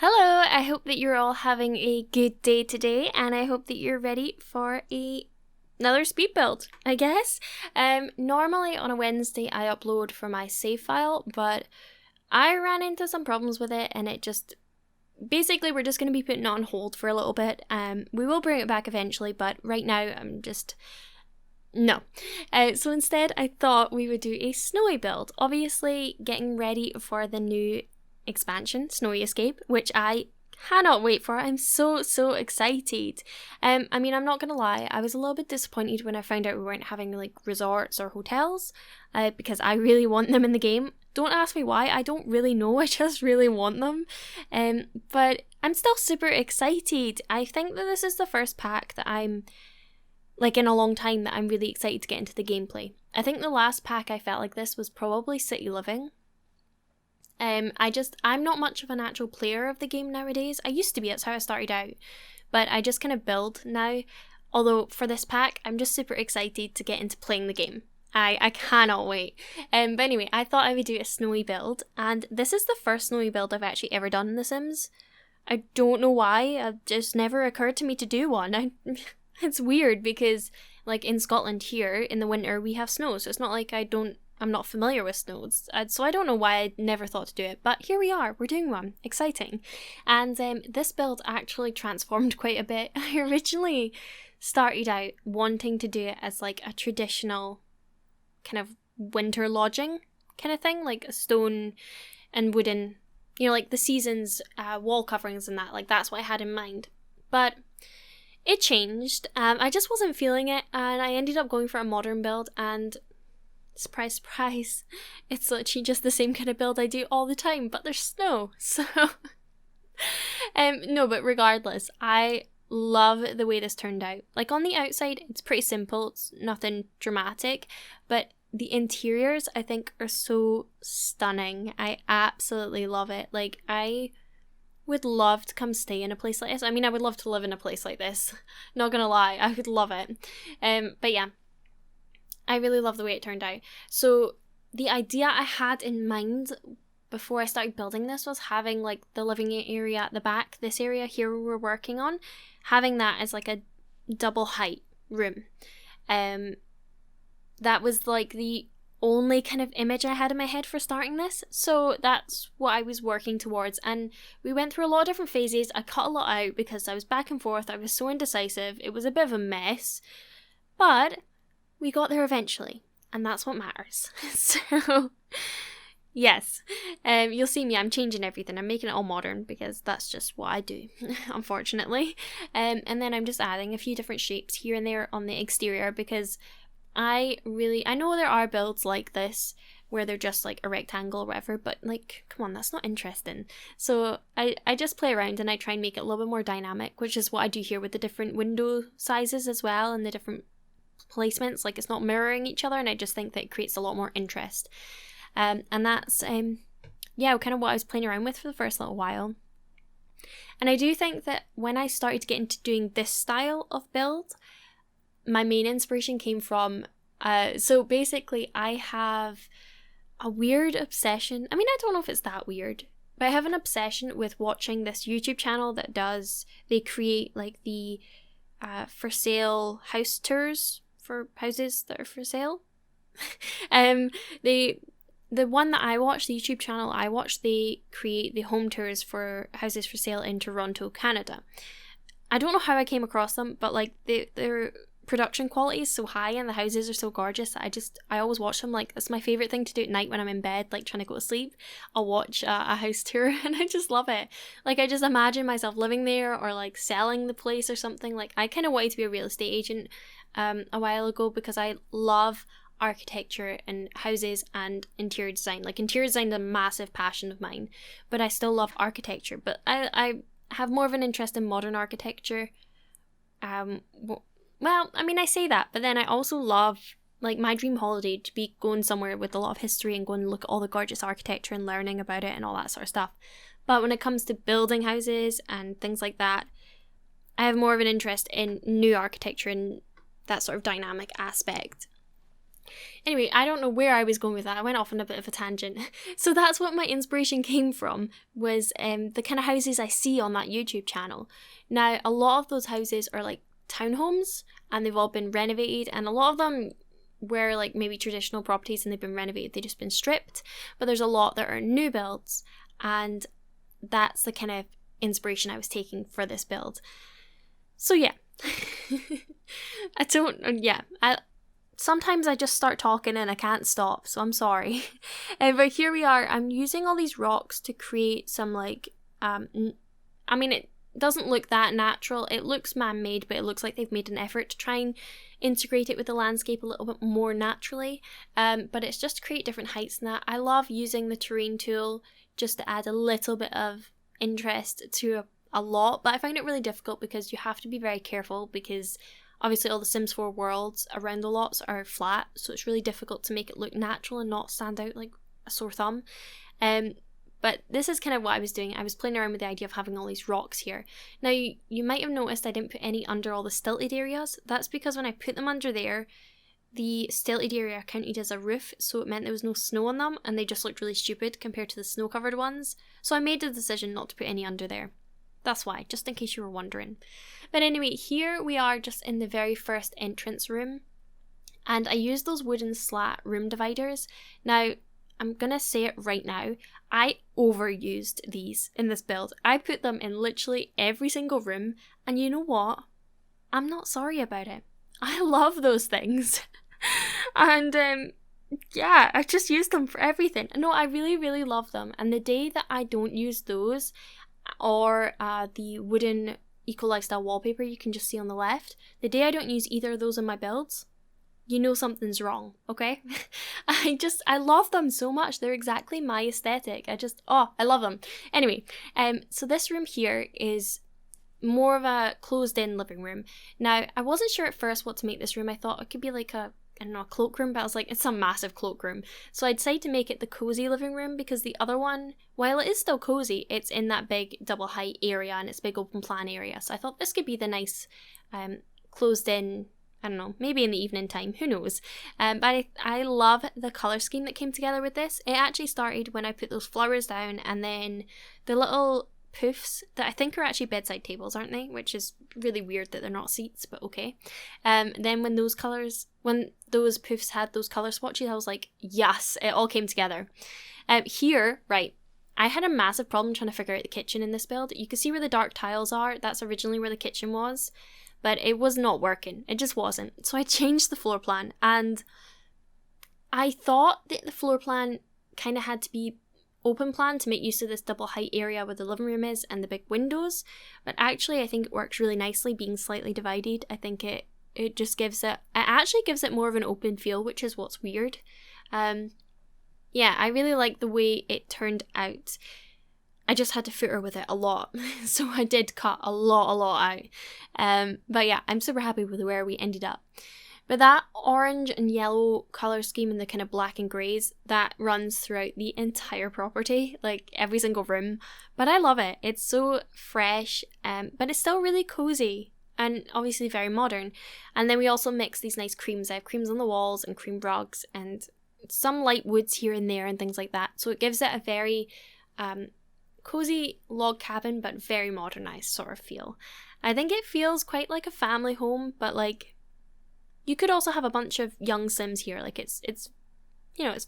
Hello, I hope that you're all having a good day today, and I hope that you're ready for another speed build, I guess. Normally on a Wednesday I upload for my save file, but I ran into some problems with it, and it just, basically we're just going to be putting it on hold for a little bit. We will bring it back eventually, but right now no. So instead I thought we would do a snowy build, obviously getting ready for the new expansion, Snowy Escape, which I cannot wait for. I'm so excited. I'm not gonna lie, I was a little bit disappointed when I found out we weren't having like resorts or hotels, because I really want them in the game. Don't ask me why, I don't really know, I just really want them. But I'm still super excited. I think that this is the first pack that I'm, like, in a long time that I'm really excited to get into the gameplay. I think the last pack I felt like this was probably City Living. I'm not much of an actual player of the game nowadays. I used to be, that's how I started out. But I just kind of build now. Although for this pack, I'm just super excited to get into playing the game. I cannot wait. But anyway, I thought I would do a snowy build. And this is the first snowy build I've actually ever done in The Sims. I don't know why. It just never occurred to me to do one. It's weird because, like, in Scotland here, in the winter, we have snow. So it's not like I'm not familiar with snows, so I don't know why I never thought to do it, but here we are, we're doing one, exciting. And this build actually transformed quite a bit. I originally started out wanting to do it as like a traditional kind of winter lodging kind of thing, like a stone and wooden, like the seasons, wall coverings and that, like that's what I had in mind. But it changed, I just wasn't feeling it, and I ended up going for a modern build, and surprise, surprise, it's literally just the same kind of build I do all the time, but there's snow, so no, but regardless, I love the way this turned out. Like, on the outside, it's pretty simple, it's nothing dramatic, but the interiors, I think, are so stunning. I absolutely love it. Like, I would love to come stay in a place like this. I mean, I would love to live in a place like this, not gonna lie, I would love it. But yeah, I really love the way it turned out. So the idea I had in mind before I started building this was having like the living area at the back, this area here we're working on, having that as like a double height room. That was like the only kind of image I had in my head for starting this, so that's what I was working towards. And we went through a lot of different phases. I cut a lot out because I was back and forth, I was so indecisive, it was a bit of a mess, but we got there eventually, and that's what matters. So, yes, you'll see me, I'm changing everything, I'm making it all modern, because that's just what I do, unfortunately. And then I'm just adding a few different shapes here and there on the exterior, because I know there are builds like this, where they're just like a rectangle or whatever, but like, come on, that's not interesting. So I just play around and I try and make it a little bit more dynamic, which is what I do here with the different window sizes as well, and the different placements. Like, it's not mirroring each other, and I just think that it creates a lot more interest. And that's kind of what I was playing around with for the first little while. And I do think that when I started to get into doing this style of build, my main inspiration came from so basically I have a weird obsession. I mean, I don't know if it's that weird, but I have an obsession with watching this YouTube channel that they create like the for sale house tours for houses that are for sale. The one that I watch, the YouTube channel I watch, they create the home tours for houses for sale in Toronto, Canada. I don't know how I came across them, but like their production quality is so high and the houses are so gorgeous that I always watch them. Like, it's my favourite thing to do at night when I'm in bed, like trying to go to sleep. I'll watch a house tour and I just love it. Like, I just imagine myself living there or like selling the place or something. Like, I kind of wanted to be a real estate agent a while ago, because I love architecture and houses and interior design. Like, interior design is a massive passion of mine, but I still love architecture. But I have more of an interest in modern architecture. Well, I mean, I say that, but then I also love, like, my dream holiday to be going somewhere with a lot of history and going and look at all the gorgeous architecture and learning about it and all that sort of stuff. But when it comes to building houses and things like that, I have more of an interest in new architecture and that sort of dynamic aspect. Anyway, I don't know where I was going with that. I went off on a bit of a tangent. So that's what my inspiration came from, was the kind of houses I see on that YouTube channel. Now, a lot of those houses are like townhomes, and they've all been renovated, and a lot of them were like maybe traditional properties and they've been renovated, they've just been stripped, but there's a lot that are new builds, and that's the kind of inspiration I was taking for this build. So yeah. Sometimes I just start talking and I can't stop, so I'm sorry. But here we are. I'm using all these rocks to create some like, it doesn't look that natural. It looks man-made, but it looks like they've made an effort to try and integrate it with the landscape a little bit more naturally. But it's just to create different heights and that. I love using the terrain tool just to add a little bit of interest to a lot, but I find it really difficult because you have to be very careful, because obviously all the Sims 4 worlds around the lots are flat, so it's really difficult to make it look natural and not stand out like a sore thumb. But this is kind of what I was doing. I was playing around with the idea of having all these rocks here. Now, you might have noticed I didn't put any under all the stilted areas. That's because when I put them under there, the stilted area counted as a roof, so it meant there was no snow on them, and they just looked really stupid compared to the snow-covered ones. So I made the decision not to put any under there. That's why, just in case you were wondering. But anyway, here we are just in the very first entrance room. And I used those wooden slat room dividers. Now, I'm going to say it right now. I overused these in this build. I put them in literally every single room. And you know what? I'm not sorry about it. I love those things. And I just used them for everything. No, I really, really love them. And the day that I don't use those, or the wooden eco-lifestyle wallpaper you can just see on the left, the day I don't use either of those in my builds, you know something's wrong, okay? I love them so much. They're exactly my aesthetic. I love them. Anyway, so this room here is more of a closed-in living room. Now, I wasn't sure at first what to make this room. I thought it could be like a cloakroom, but I was like, it's a massive cloakroom. So I decided to make it the cozy living room, because the other one, while it is still cozy, it's in that big double height area and it's big open plan area. So I thought this could be the nice closed in, I don't know, maybe in the evening time, who knows. But I love the colour scheme that came together with this. It actually started when I put those flowers down, and then the little poofs that I think are actually bedside tables, aren't they? Which is really weird that they're not seats, but okay. Then when those poofs had those colour swatches, I was like, yes, it all came together. Here, right, I had a massive problem trying to figure out the kitchen in this build. You can see where the dark tiles are. That's originally where the kitchen was, but it was not working. It just wasn't. So I changed the floor plan, and I thought that the floor plan kind of had to be open plan to make use of this double height area where the living room is and the big windows, but actually I think it works really nicely being slightly divided. I think it just gives it more of an open feel, which is what's weird. I really like the way it turned out. I just had to footer with it a lot, so I did cut a lot out. But yeah, I'm super happy with where we ended up. But that orange and yellow colour scheme and the kind of black and greys, that runs throughout the entire property, like every single room. But I love it. It's so fresh, but it's still really cosy and obviously very modern. And then we also mix these nice creams. I have creams on the walls and cream rugs and some light woods here and there and things like that. So it gives it a very cosy log cabin, but very modernised sort of feel. I think it feels quite like a family home, but like, you could also have a bunch of young Sims here. Like it's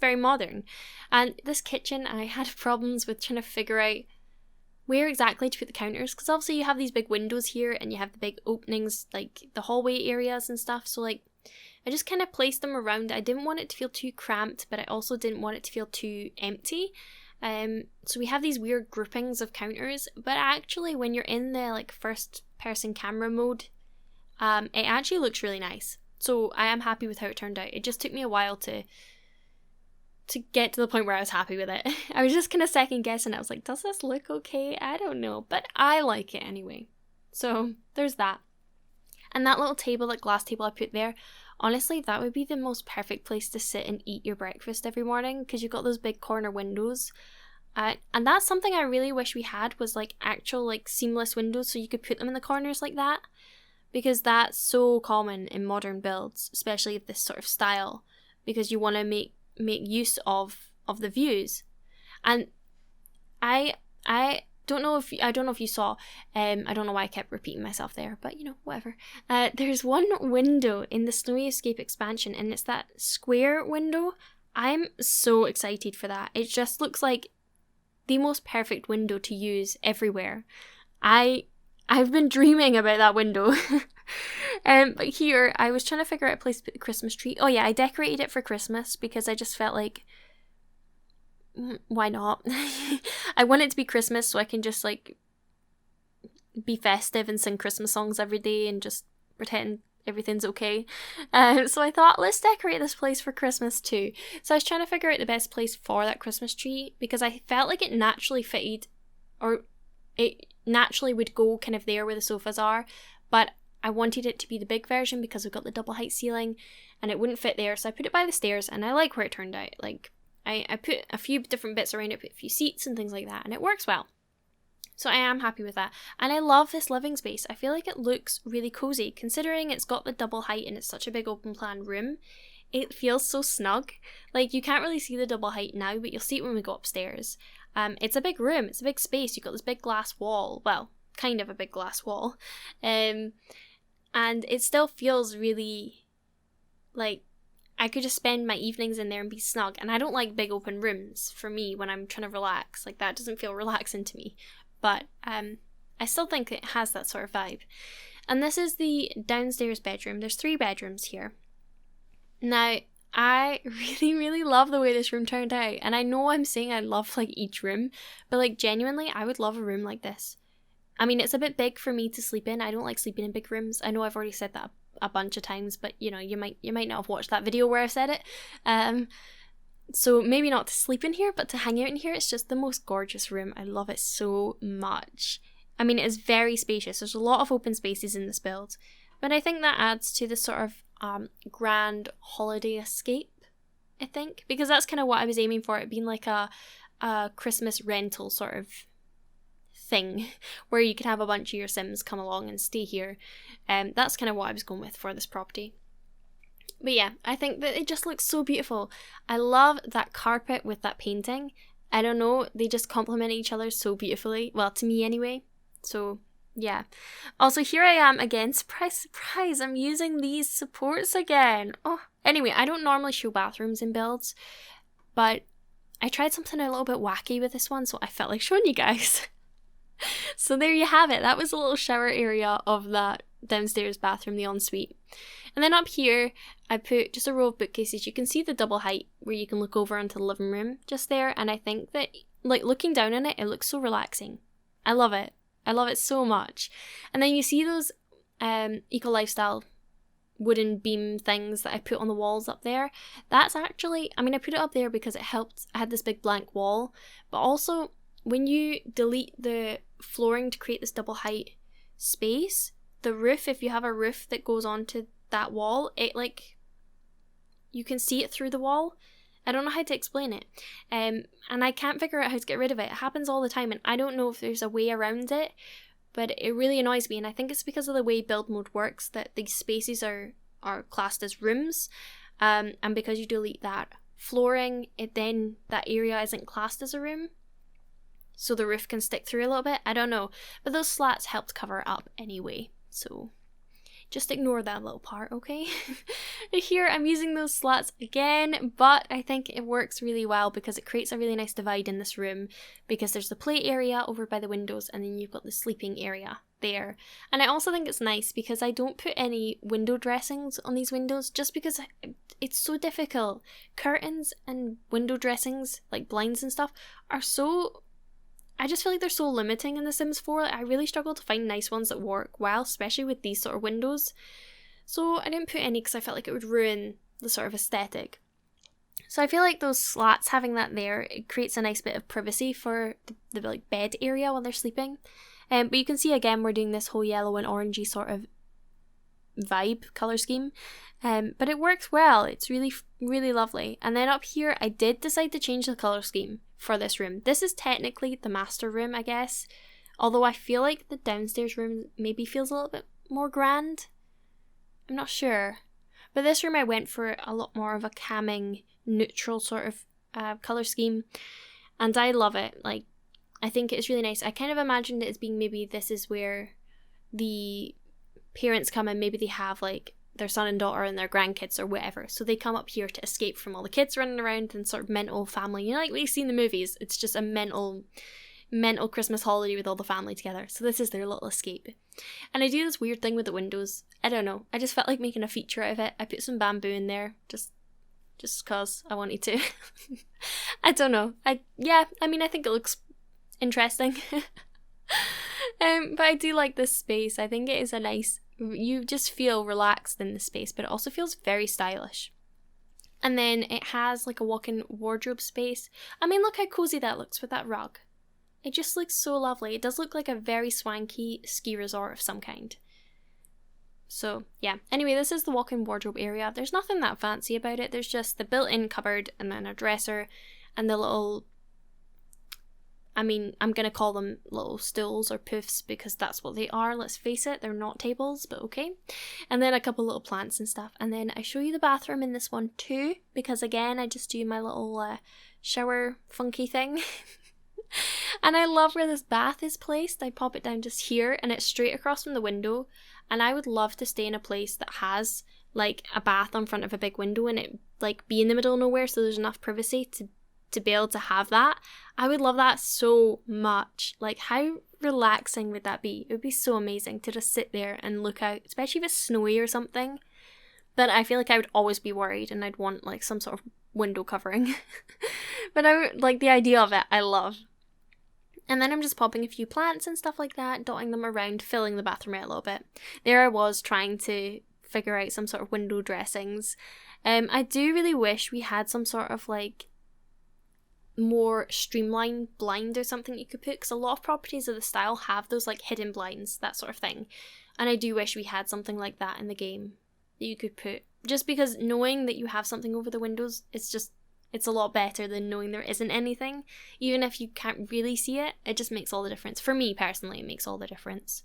very modern. And this kitchen, I had problems with trying to figure out where exactly to put the counters, because obviously you have these big windows here and you have the big openings, like the hallway areas and stuff. So like, I just kind of placed them around. I didn't want it to feel too cramped, but I also didn't want it to feel too empty. So we have these weird groupings of counters, but actually when you're in the like first person camera mode, it actually looks really nice. So I am happy with how it turned out. It just took me a while to get to the point where I was happy with it. I was just kind of second guessing. I was like, does this look okay? I don't know, but I like it anyway. So there's that. And that little table, that glass table I put there, honestly, that would be the most perfect place to sit and eat your breakfast every morning, because you've got those big corner windows. And that's something I really wish we had, was like actual like seamless windows so you could put them in the corners like that. Because that's so common in modern builds, especially of this sort of style. because you want to make use of the views. And I don't know if you saw, I don't know why I kept repeating myself there, but whatever. There's one window in the Snowy Escape expansion, and it's that square window. I'm so excited for that. It just looks like the most perfect window to use everywhere. I've been dreaming about that window. But here, I was trying to figure out a place to put the Christmas tree. Oh yeah, I decorated it for Christmas because I just felt like, why not? I want it to be Christmas so I can just like be festive and sing Christmas songs every day and just pretend everything's okay. So I thought, let's decorate this place for Christmas too. So I was trying to figure out the best place for that Christmas tree because I felt like it naturally fitted, or it naturally would go kind of there where the sofas are, but I wanted it to be the big version because we've got the double height ceiling and it wouldn't fit there, so I put it by the stairs, and I like where it turned out. Like, I put a few different bits around it, put a few seats and things like that, and it works well. So I am happy with that. And I love this living space. I feel like it looks really cozy, considering it's got the double height and it's such a big open plan room. It feels so snug. Like, you can't really see the double height now, but you'll see it when we go upstairs. It's a big room, it's a big space. You've got this big glass wall. Well, kind of a big glass wall. And it still feels really like I could just spend my evenings in there and be snug. And I don't like big open rooms for me when I'm trying to relax. Like, that doesn't feel relaxing to me. But I still think it has that sort of vibe. And this is the downstairs bedroom. There's 3 bedrooms here. Now, I really, really love the way this room turned out. And I know I'm saying I love like each room, but like genuinely, I would love a room like this. I mean, it's a bit big for me to sleep in. I don't like sleeping in big rooms. I know I've already said that a bunch of times, but you might not have watched that video where I've said it. So maybe not to sleep in here, but to hang out in here. It's just the most gorgeous room. I love it so much. I mean, it is very spacious. There's a lot of open spaces in this build, but I think that adds to the sort of grand holiday escape, I think, because that's kind of what I was aiming for, it being like a Christmas rental sort of thing where you can have a bunch of your Sims come along and stay here. That's kind of what I was going with for this property. But yeah, I think that it just looks so beautiful. I love that carpet with that painting. I don't know, they just complement each other so beautifully. Well, to me anyway. So yeah. Also, here I am again. Surprise, surprise. I'm using these supports again. Oh, anyway, I don't normally show bathrooms in builds, but I tried something a little bit wacky with this one, so I felt like showing you guys. So there you have it. That was a little shower area of that downstairs bathroom, the ensuite. And then up here, I put just a row of bookcases. You can see the double height where you can look over into the living room just there. And I think that, like, looking down on it, it looks so relaxing. I love it. I love it so much. And then you see those eco lifestyle wooden beam things that I put on the walls up there. That's actually, I mean, I put it up there because it helped. I had this big blank wall, but also when you delete the flooring to create this double height space, the roof, if you have a roof that goes onto that wall, it like, you can see it through the wall. I don't know how to explain it. And I can't figure out how to get rid of it. It happens all the time, and I don't know if there's a way around it, but it really annoys me, and I think it's because of the way build mode works, that these spaces are classed as rooms, and because you delete that flooring, then that area isn't classed as a room, so the roof can stick through a little bit. I don't know, but those slats helped cover it up anyway, so just ignore that little part, okay? Here I'm using those slats again, but I think it works really well because it creates a really nice divide in this room, because there's the play area over by the windows and then you've got the sleeping area there. And I also think it's nice because I don't put any window dressings on these windows just because it's so difficult. Curtains and window dressings, like blinds and stuff, are so... I just feel like they're so limiting in The Sims 4. I really struggle to find nice ones that work well, especially with these sort of windows. So I didn't put any because I felt like it would ruin the sort of aesthetic. So I feel like those slats, having that there, it creates a nice bit of privacy for the like bed area while they're sleeping. But you can see again we're doing this whole yellow and orangey sort of vibe colour scheme. But it works well. It's really, really lovely. And then up here I did decide to change the colour scheme for this room. This is technically the master room, I guess, although I feel like the downstairs room maybe feels a little bit more grand. I'm not sure, But this room I went for a lot more of a calming, neutral sort of colour scheme. And I love it. Like, I think it's really nice. I kind of imagined it as being maybe this is where the parents come and maybe they have like their son and daughter and their grandkids or whatever. So they come up here to escape from all the kids running around and sort of mental family. You know, like we see in the movies, it's just a mental Christmas holiday with all the family together. So this is their little escape. And I do this weird thing with the windows. I don't know. I just felt like making a feature out of it. I put some bamboo in there just cause I wanted to. I don't know. I think it looks interesting. But I do like this space. I think it is a nice, you just feel relaxed in the space, but it also feels very stylish. And then it has like a walk-in wardrobe space. I mean, look how cozy that looks with that rug. It just looks so lovely. It does look like a very swanky ski resort of some kind. So, yeah. Anyway, this is the walk-in wardrobe area. There's nothing that fancy about it. There's just the built-in cupboard and then a dresser and the little, I'm going to call them little stools or poofs because that's what they are. Let's face it, they're not tables, but okay. And then a couple little plants and stuff. And then I show you the bathroom in this one too because, again, I just do my little shower funky thing. And I love where this bath is placed. I pop it down just here and it's straight across from the window. And I would love to stay in a place that has like a bath in front of a big window and it like be in the middle of nowhere so there's enough privacy to be able to have that. I would love that so much. Like, how relaxing would that be? It would be so amazing to just sit there and look out, especially if it's snowy or something. But I feel like I would always be worried and I'd want like some sort of window covering. But I would like the idea of it. I love. And then I'm just popping a few plants and stuff like that, dotting them around, filling the bathroom out a little bit. There I was trying to figure out some sort of window dressings. I do really wish we had some sort of like more streamlined blind or something you could put, because a lot of properties of the style have those like hidden blinds, that sort of thing. And I do wish we had something like that in the game that you could put. Just because knowing that you have something over the windows, it's a lot better than knowing there isn't anything. Even if you can't really see it, it just makes all the difference. For me personally, it makes all the difference.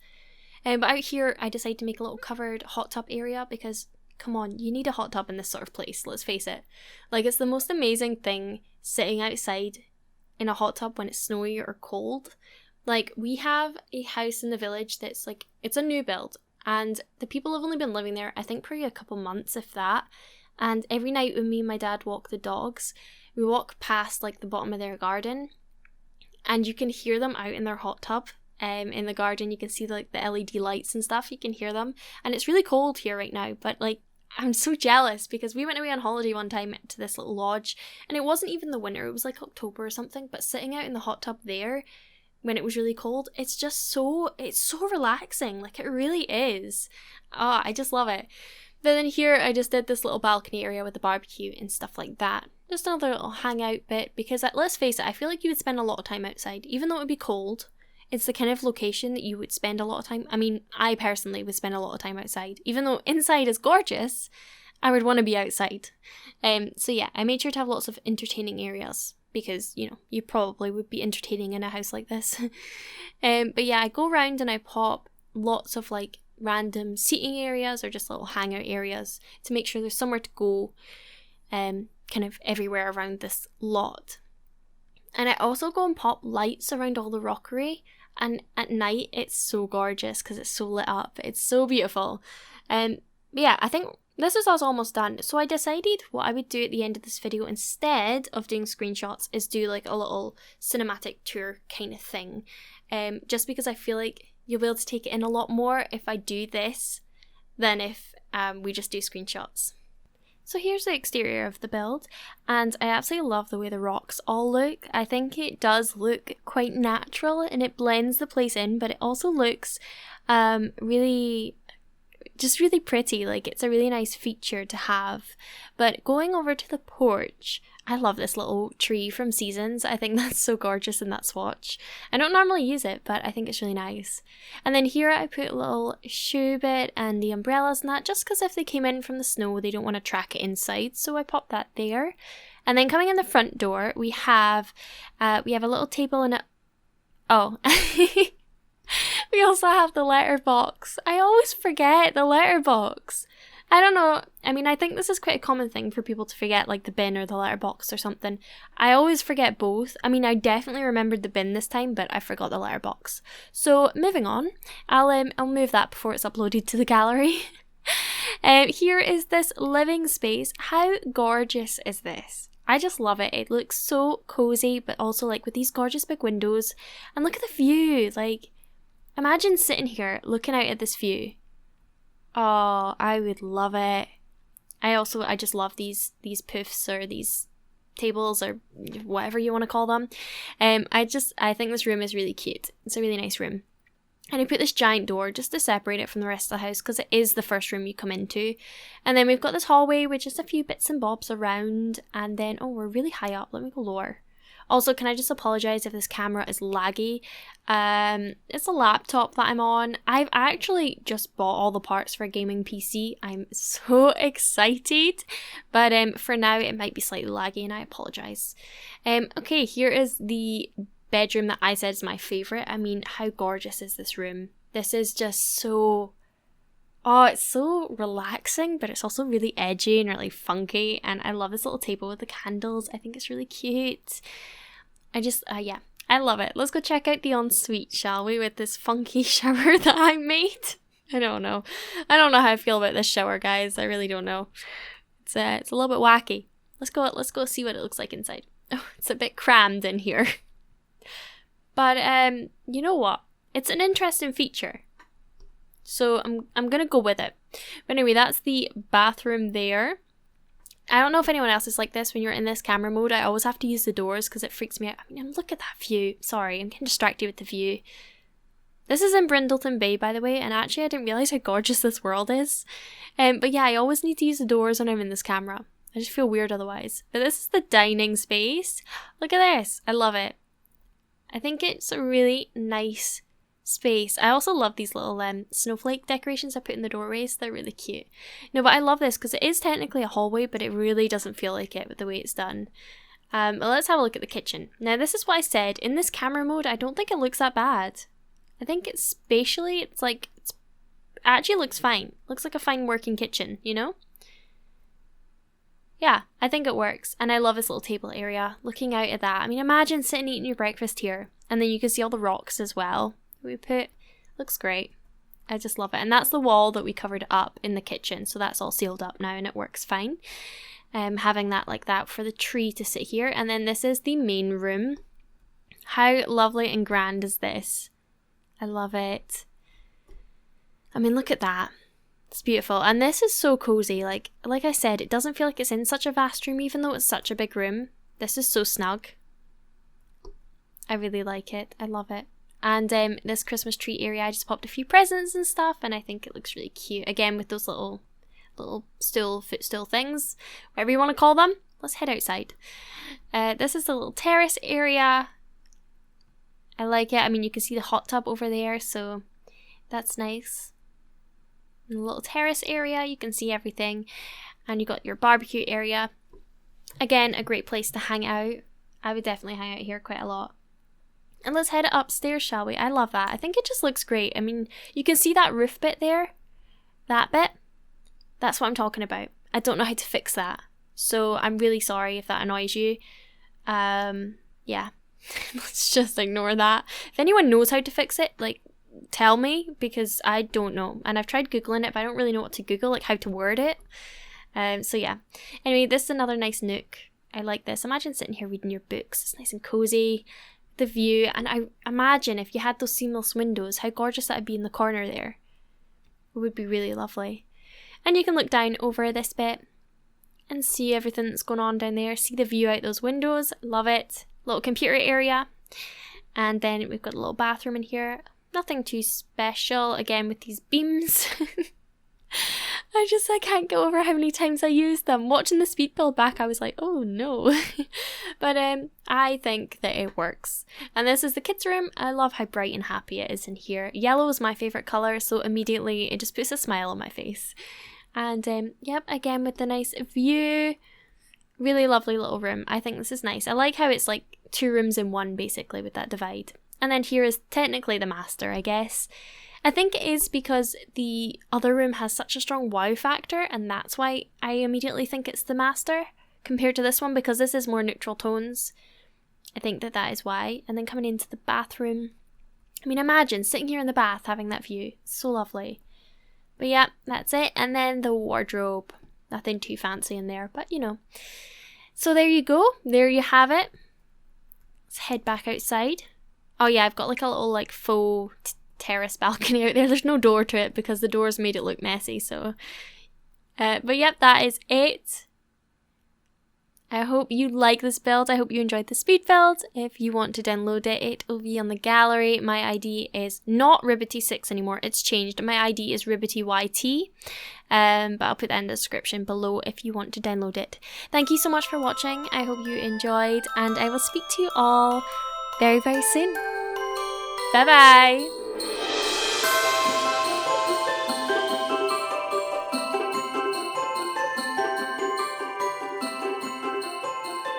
But out here, I decided to make a little covered hot tub area because, come on, you need a hot tub in this sort of place, let's face it. Like, it's the most amazing thing sitting outside in a hot tub when it's snowy or cold. Like, we have a house in the village that's like, it's a new build, and the people have only been living there, I think, probably a couple months, if that. And every night when me and my dad walk the dogs, we walk past like the bottom of their garden and you can hear them out in their hot tub in the garden. You can see like the LED lights and stuff, you can hear them. And it's really cold here right now, but like I'm so jealous because we went away on holiday one time to this little lodge and it wasn't even the winter, it was like October or something, but sitting out in the hot tub there when it was really cold, it's so relaxing. Like, it really is. I just love it. But then here I just did this little balcony area with the barbecue and stuff like that. Just another little hangout bit because, let's face it, I feel like you would spend a lot of time outside. Even though it would be cold, it's the kind of location that you would spend a lot of time. I mean, I personally would spend a lot of time outside. Even though inside is gorgeous, I would want to be outside. So yeah, I made sure to have lots of entertaining areas because, you know, you probably would be entertaining in a house like this. But yeah, I go around and I pop lots of like random seating areas or just little hangout areas to make sure there's somewhere to go kind of everywhere around this lot. And I also go and pop lights around all the rockery, and at night it's so gorgeous because it's so lit up. It's so beautiful. But yeah, I think this is us almost done. So I decided what I would do at the end of this video instead of doing screenshots is do like a little cinematic tour kind of thing. Just because I feel like you'll be able to take it in a lot more if I do this than if we just do screenshots. So here's the exterior of the build, and I absolutely love the way the rocks all look. I think it does look quite natural and it blends the place in, but it also looks really pretty. Like, it's a really nice feature to have. But going over to the porch, I love this little tree from Seasons. I think that's so gorgeous in that swatch. I don't normally use it, but I think it's really nice. And then here I put a little shoe bit and the umbrellas and that, just because if they came in from the snow, they don't want to track it inside. So I popped that there. And then coming in the front door, we have a little table and we also have the letterbox. I always forget the letterbox. I don't know. I mean, I think this is quite a common thing for people to forget, like the bin or the letterbox or something. I always forget both. I mean, I definitely remembered the bin this time, but I forgot the letterbox. So moving on, I'll move that before it's uploaded to the gallery. Here is this living space. How gorgeous is this? I just love it. It looks so cozy, but also like with these gorgeous big windows. And look at the view. Like, imagine sitting here looking out at this view. Oh, I would love it. I just love these poofs or these tables or whatever you want to call them. I think this room is really cute. It's a really nice room. And I put this giant door just to separate it from the rest of the house because it is the first room you come into. And then we've got this hallway with just a few bits and bobs around. And then, oh, we're really high up. Let me go lower. Also, can I just apologise if this camera is laggy? It's a laptop that I'm on. I've actually just bought all the parts for a gaming PC. I'm so excited. But for now, it might be slightly laggy and I apologise. Okay, here is the bedroom that I said is my favourite. I mean, how gorgeous is this room? This is just so... Oh, it's so relaxing, but it's also really edgy and really funky. And I love this little table with the candles. I think it's really cute. Yeah, I love it. Let's go check out the ensuite, shall we, with this funky shower that I made. I don't know how I feel about this shower, guys. I really don't know. It's a little bit wacky. Let's go see what it looks like inside. Oh, it's a bit crammed in here. But you know what? It's an interesting feature. So I'm gonna go with it. But anyway, that's the bathroom there. I don't know if anyone else is like this when you're in this camera mode. I always have to use the doors because it freaks me out. I mean, look at that view. Sorry, I'm getting distracted with the view. This is in Brindleton Bay, by the way, and actually I didn't realise how gorgeous this world is. But yeah, I always need to use the doors when I'm in this camera. I just feel weird otherwise. But this is the dining space. Look at this. I love it. I think it's a really nice space. I also love these little snowflake decorations I put in the doorways. They're really cute. No, but I love this because it is technically a hallway, but it really doesn't feel like it with the way it's done. But let's have a look at the kitchen. Now, this is what I said. In this camera mode, I don't think it looks that bad. I think it's spatially, it actually looks fine. Looks like a fine working kitchen, you know? Yeah, I think it works. And I love this little table area. Looking out at that. I mean, imagine sitting eating your breakfast here. And then you can see all the rocks as well. We put, looks great. I just love it. And that's the wall that we covered up in the kitchen. So that's all sealed up now and it works fine. Having that like that for the tree to sit here. And then this is the main room. How lovely and grand is this? I love it. I mean, look at that. It's beautiful. And this is so cozy. Like I said, it doesn't feel like it's in such a vast room, even though it's such a big room. This is so snug. I really like it. I love it. And this Christmas tree area, I just popped a few presents and stuff, and I think it looks really cute. Again, with those little footstool things, whatever you want to call them. Let's head outside. This is the little terrace area. I like it. I mean, you can see the hot tub over there, so that's nice. In the little terrace area, you can see everything. And you got your barbecue area. Again, a great place to hang out. I would definitely hang out here quite a lot. And let's head upstairs, shall we? I love that. I think it just looks great. I mean, you can see that roof bit there. That bit. That's what I'm talking about. I don't know how to fix that. So I'm really sorry if that annoys you. Yeah. Let's just ignore that. If anyone knows how to fix it, like, tell me, because I don't know. And I've tried Googling it, but I don't really know what to Google, like how to word it. So yeah. Anyway, this is another nice nook. I like this. Imagine sitting here reading your books. It's nice and cozy. The view. And I imagine if you had those seamless windows, how gorgeous that would be in the corner there. It would be really lovely. And you can look down over this bit and see everything that's going on down there. See the view out those windows. Love it. Little computer area. And then we've got a little bathroom in here. Nothing too special. Again, with these beams. I can't go over how many times I used them. Watching the speed build back, I was like, oh no. But I think that it works. And this is the kids' room. I love how bright and happy it is in here. Yellow is my favourite colour, so immediately it just puts a smile on my face. And yep, again with the nice view. Really lovely little room. I think this is nice. I like how it's like 2 rooms in one, basically, with that divide. And then here is technically the master, I guess. I think it is because the other room has such a strong wow factor, and that's why I immediately think it's the master compared to this one, because this is more neutral tones. I think that is why. And then coming into the bathroom, I mean, imagine sitting here in the bath having that view. It's so lovely. But yeah, that's it. And then the wardrobe. Nothing too fancy in there, but you know. So there you go. There you have it. Let's head back outside. Oh yeah, I've got like a little like faux terrace balcony out there. There's no door to it because the doors made it look messy. So, but yep, that is it. I hope you like this build. I hope you enjoyed the speed build. If you want to download it, it will be on the gallery. My ID is not RibbityYT anymore. It's changed. My ID is RibbityYT. But I'll put that in the description below if you want to download it. Thank you so much for watching. I hope you enjoyed, and I will speak to you all very, very soon. Bye bye.